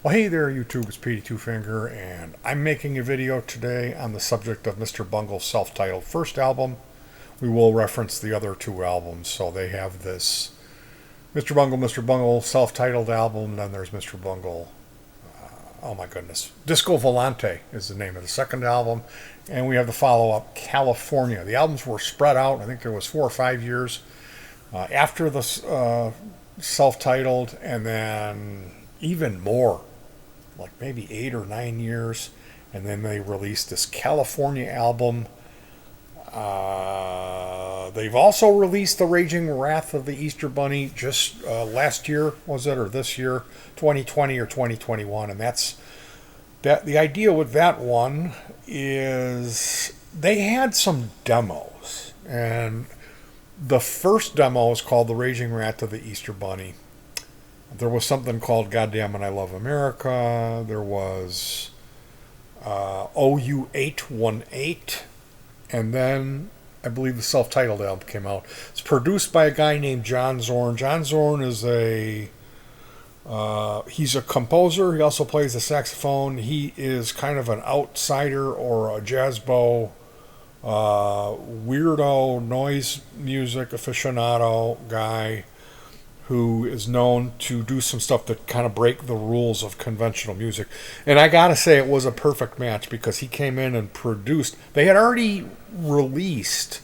Well, hey there, YouTube. It's Petey Two Finger, and I'm making a video today on the subject of Mr. Bungle's self-titled first album. We will reference the other two albums, so they have this Mr. Bungle self-titled album, then there's Mr. Bungle. Oh my goodness. Disco Volante is the name of the second album, and we have the follow-up, California. The albums were spread out. I think there was 4 or 5 years after the self-titled, and then even more, like maybe 8 or 9 years, and then they released this California album. They've also released The Raging Wrath of the Easter Bunny just last year, was it, or this year, 2020 or 2021, and that's that. The idea with that one is they had some demos, and the first demo is called The Raging Wrath of the Easter Bunny. There was something called Goddamn It, I Love America. There was OU 818. And then I believe the self-titled album came out. It's produced by a guy named John Zorn. John Zorn is he's a composer. He also plays the saxophone. He is kind of an outsider or a jazz bow, weirdo noise music aficionado guy who is known to do some stuff that kind of break the rules of conventional music. And I gotta say, it was a perfect match because he came in and produced. They had already released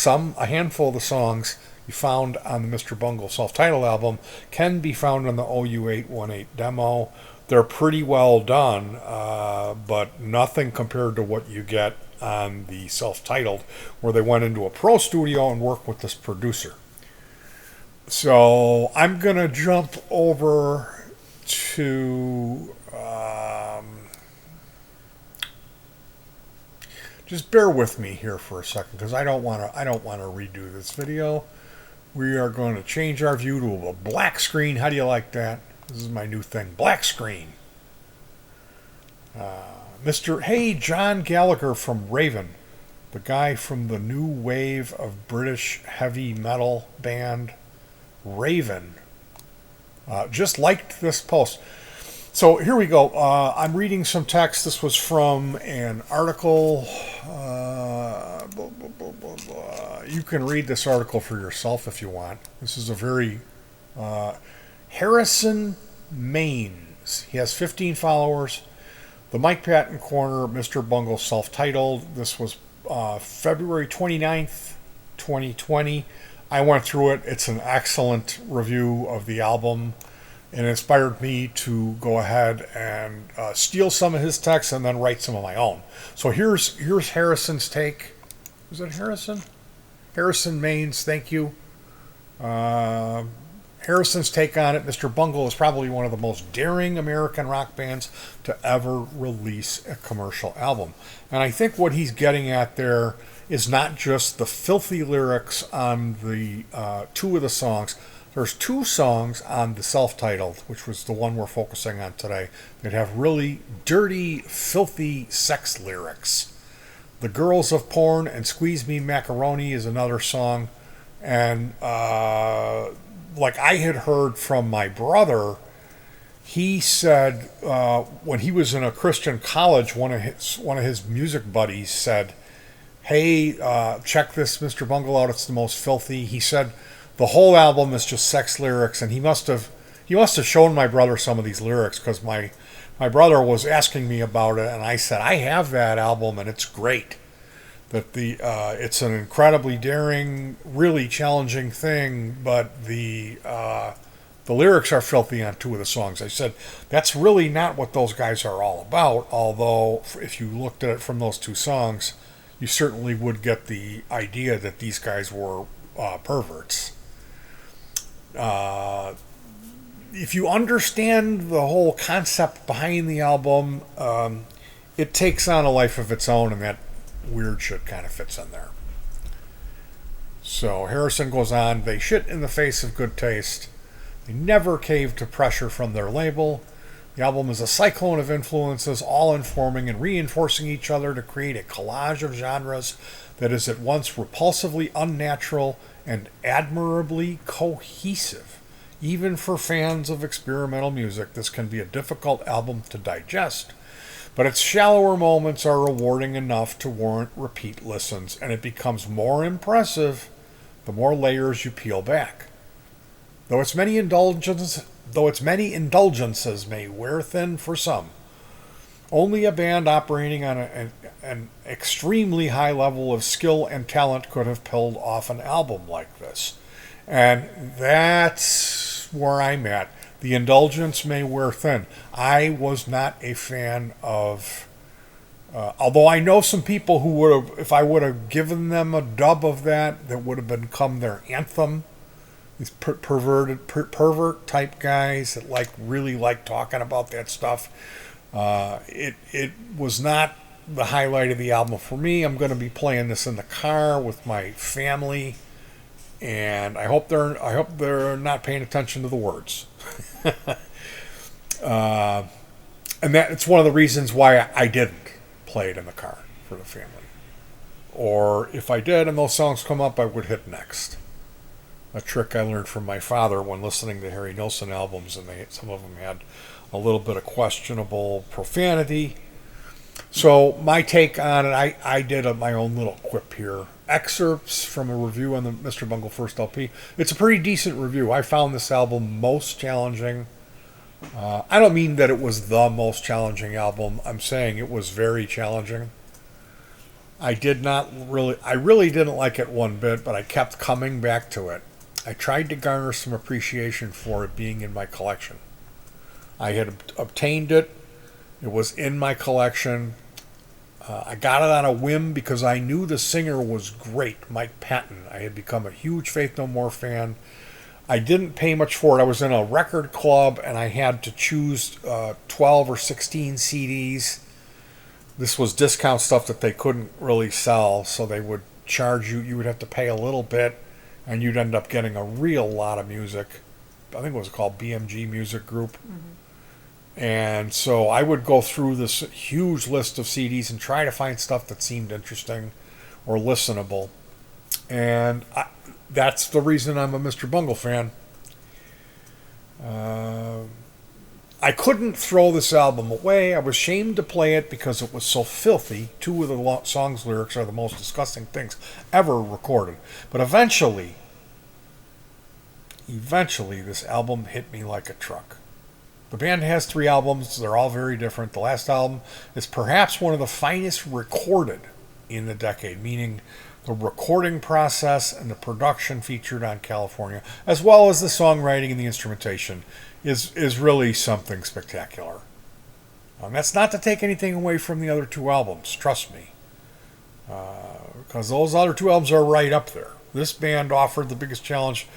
a handful of the songs you found on the Mr. Bungle self-titled album can be found on the OU 818 demo. They're pretty well done, but nothing compared to what you get on the self-titled, where they went into a pro studio and worked with this producer. So I'm going to jump over to, just bear with me here for a second because I don't want to redo this video. We are going to change our view to a black screen. How do you like that? This is my new thing, black screen. Hey, John Gallagher from Raven, the guy from the new wave of British heavy metal band Raven, just liked this post. So here we go. I'm reading some text. This was from an article. You can read this article for yourself if you want. This is a very Harrison Maines. He has 15 followers. The Mike Patton Corner, Mr. Bungle self-titled. This was February 29th, 2020. I went through it. It's an excellent review of the album, and it inspired me to go ahead and steal some of his text and then write some of my own. So here's Harrison's take. Was it Harrison? Harrison Maines, thank you. Harrison's take on it. Mr. Bungle is probably one of the most daring American rock bands to ever release a commercial album. And I think what he's getting at there is not just the filthy lyrics on the two of the songs. There's 2 songs on the self-titled, which was the one we're focusing on today, that have really dirty, filthy sex lyrics. The Girls of Porn and Squeeze Me Macaroni is another song. And like I had heard from my brother, he said when he was in a Christian college, one of his music buddies said, hey, check this Mr. Bungle out. It's the most filthy. He said the whole album is just sex lyrics, and he must have shown my brother some of these lyrics because my brother was asking me about it, and I said I have that album and it's great. That it's an incredibly daring, really challenging thing, but the lyrics are filthy on 2 of the songs. I said that's really not what those guys are all about. Although if you looked at it from those 2 songs, you certainly would get the idea that these guys were perverts. If you understand the whole concept behind the album, it takes on a life of its own, and that weird shit kind of fits in there. So Harrison goes on, they shit in the face of good taste. They never cave to pressure from their label. The album is a cyclone of influences, all informing and reinforcing each other to create a collage of genres that is at once repulsively unnatural and admirably cohesive. Even for fans of experimental music, this can be a difficult album to digest, but its shallower moments are rewarding enough to warrant repeat listens, and it becomes more impressive the more layers you peel back. Though its many indulgences may wear thin for some, only a band operating on an extremely high level of skill and talent could have pulled off an album like this. And that's where I'm at. The indulgence may wear thin. I was not a fan of, although I know some people who would have, if I would have given them a dub of that would have become their anthem. These pervert type guys that really like talking about that stuff. It was not the highlight of the album for me. I'm going to be playing this in the car with my family, and I hope they're not paying attention to the words. And it's one of the reasons why I didn't play it in the car for the family. Or if I did and those songs come up, I would hit next. A trick I learned from my father when listening to Harry Nilsson albums, and some of them had a little bit of questionable profanity. So my take on it, I did my own little quip here. Excerpts from a review on the Mr. Bungle First LP. It's a pretty decent review. I found this album most challenging. I don't mean that it was the most challenging album. I'm saying it was very challenging. I really didn't like it one bit, but I kept coming back to it. I tried to garner some appreciation for it being in my collection. I had obtained it. It was in my collection. I got it on a whim because I knew the singer was great, Mike Patton. I had become a huge Faith No More fan. I didn't pay much for it. I was in a record club and I had to choose 12 or 16 CDs. This was discount stuff that they couldn't really sell, so they would charge you. You would have to pay a little bit, and you'd end up getting a real lot of music. I think it was called BMG Music Group. Mm-hmm. And so I would go through this huge list of CDs and try to find stuff that seemed interesting or listenable. And that's the reason I'm a Mr. Bungle fan. I couldn't throw this album away. I was ashamed to play it because it was so filthy. 2 of the song's lyrics are the most disgusting things ever recorded. But eventually, this album hit me like a truck. The band has 3 albums. They're all very different. The last album is perhaps one of the finest recorded in the decade, meaning the recording process and the production featured on California, as well as the songwriting and the instrumentation, is really something spectacular. That's not to take anything away from the other 2 albums, trust me. Because those other 2 albums are right up there. This band offered the biggest challenge,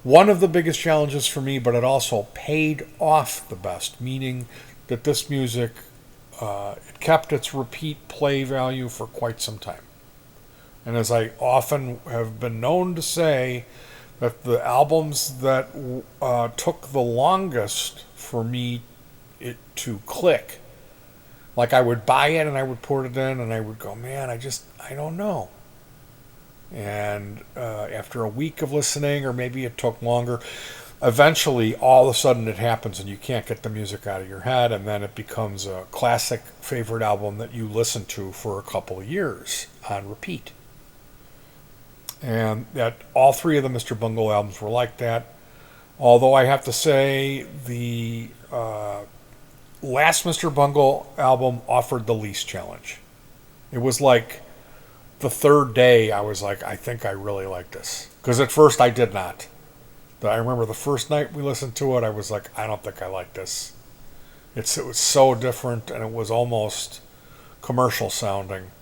one of the biggest challenges for me, but it also paid off the best, meaning that this music, it kept its repeat play value for quite some time. And as I often have been known to say, that the albums that took the longest for me to click, like I would buy it and I would put it in and I would go, man, I don't know. And after a week of listening, or maybe it took longer, eventually all of a sudden it happens and you can't get the music out of your head, and then it becomes a classic favorite album that you listen to for a couple of years on repeat. And that all 3 of the Mr. Bungle albums were like that. Although I have to say the last Mr. Bungle album offered the least challenge. It was like the 3rd day I was like, I think I really like this. Because at first I did not. I remember the first night we listened to it, I was like, I don't think I like this. It was so different, and it was almost commercial sounding.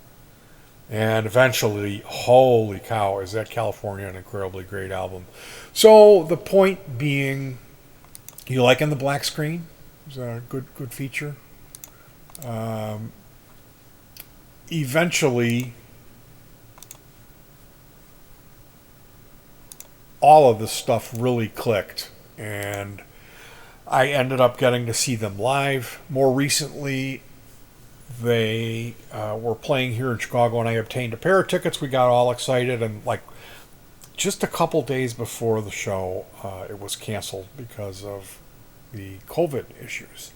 And eventually, holy cow, is that California an incredibly great album. So the point being, you liking the black screen? Is that a good feature? Eventually, all of this stuff really clicked, and I ended up getting to see them live. More recently, they were playing here in Chicago, and I obtained a pair of tickets. We got all excited, and just a couple days before the show, it was canceled because of the COVID issues.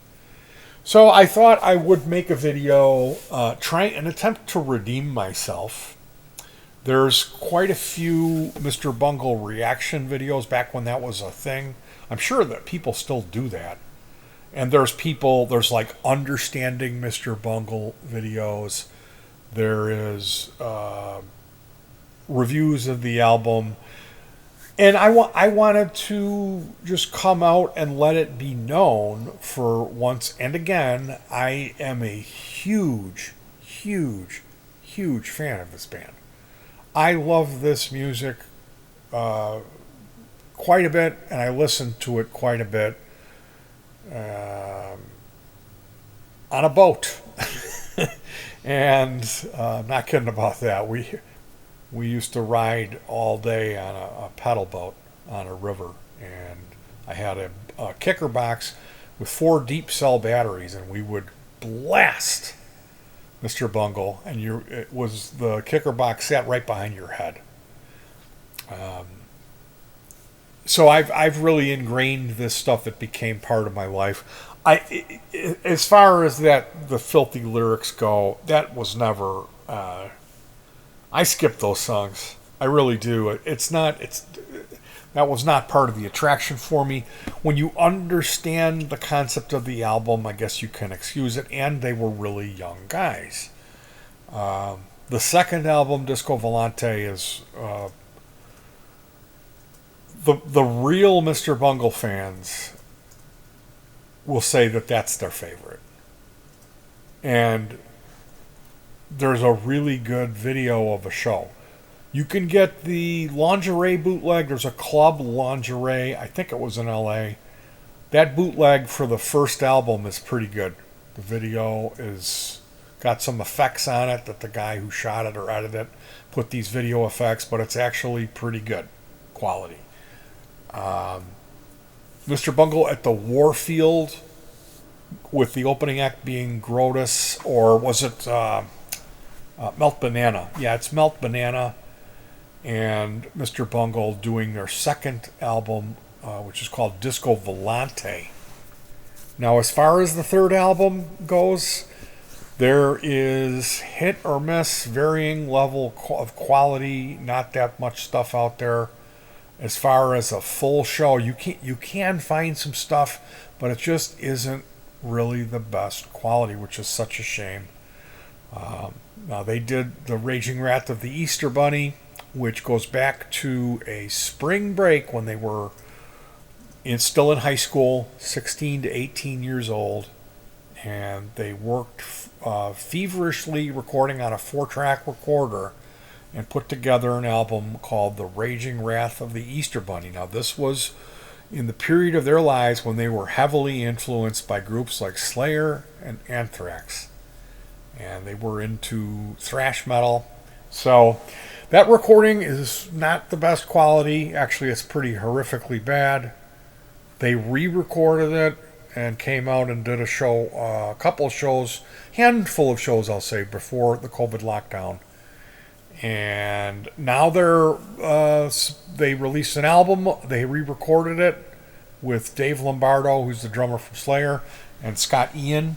So I thought I would make a video, try an attempt to redeem myself. There's quite a few Mr. Bungle reaction videos back when that was a thing. I'm sure that people still do that. And there's like understanding Mr. Bungle videos. There is reviews of the album. And I wanted to just come out and let it be known for once and again, I am a huge, huge, huge fan of this band. I love this music quite a bit, and I listen to it quite a bit on a boat. And I'm not kidding about that. We used to ride all day on a pedal boat on a river, and I had a kicker box with 4 deep cell batteries, and we would blast Mr. Bungle, and the kicker box sat right behind your head. So I've really ingrained this stuff that became part of my life. As far as the filthy lyrics go, that was never. I skip those songs. I really do. That was not part of the attraction for me. When you understand the concept of the album, I guess you can excuse it. And they were really young guys. The second album, Disco Volante, is the real Mr. Bungle fans will say that that's their favorite. And there's a really good video of a show. You can get the lingerie bootleg. There's a club lingerie. I think it was in LA. That bootleg for the first album is pretty good. The video is got some effects on it that the guy who shot it or edited it put these video effects, but it's actually pretty good quality. Mr. Bungle at the Warfield, with the opening act being Grotus, or was it Melt Banana? Yeah, it's Melt Banana, and Mr. Bungle doing their second album, which is called Disco Volante. Now, as far as the third album goes, there is hit or miss, varying level of quality, not that much stuff out there. As far as a full show, you can find some stuff, but it just isn't really the best quality, which is such a shame. Now, they did the Raging Wrath of the Easter Bunny, which goes back to a spring break when they were still in high school, 16 to 18 years old, and they worked feverishly recording on a 4-track recorder and put together an album called The Raging Wrath of the Easter Bunny. Now, this was in the period of their lives when they were heavily influenced by groups like Slayer and Anthrax. And they were into thrash metal. So that recording is not the best quality. Actually, it's pretty horrifically bad. They re-recorded it and came out and did a show, a couple of shows, handful of shows, I'll say, before the COVID lockdown. And now they released an album. They re-recorded it with Dave Lombardo, who's the drummer from Slayer, and Scott Ian,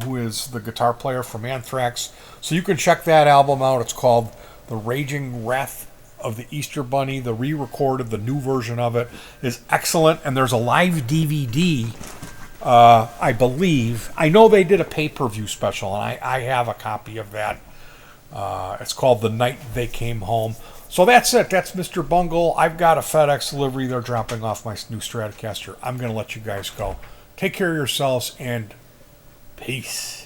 who is the guitar player from Anthrax. So you can check that album out. It's called The Raging Wrath of the Easter Bunny. The re-recorded, the new version of it is excellent. And there's a live DVD, I believe. I know they did a pay-per-view special, and I have a copy of that. It's called The Night They Came Home. So that's it. That's Mr. Bungle. I've got a FedEx delivery. They're dropping off my new Stratocaster. I'm going to let you guys go. Take care of yourselves, and peace.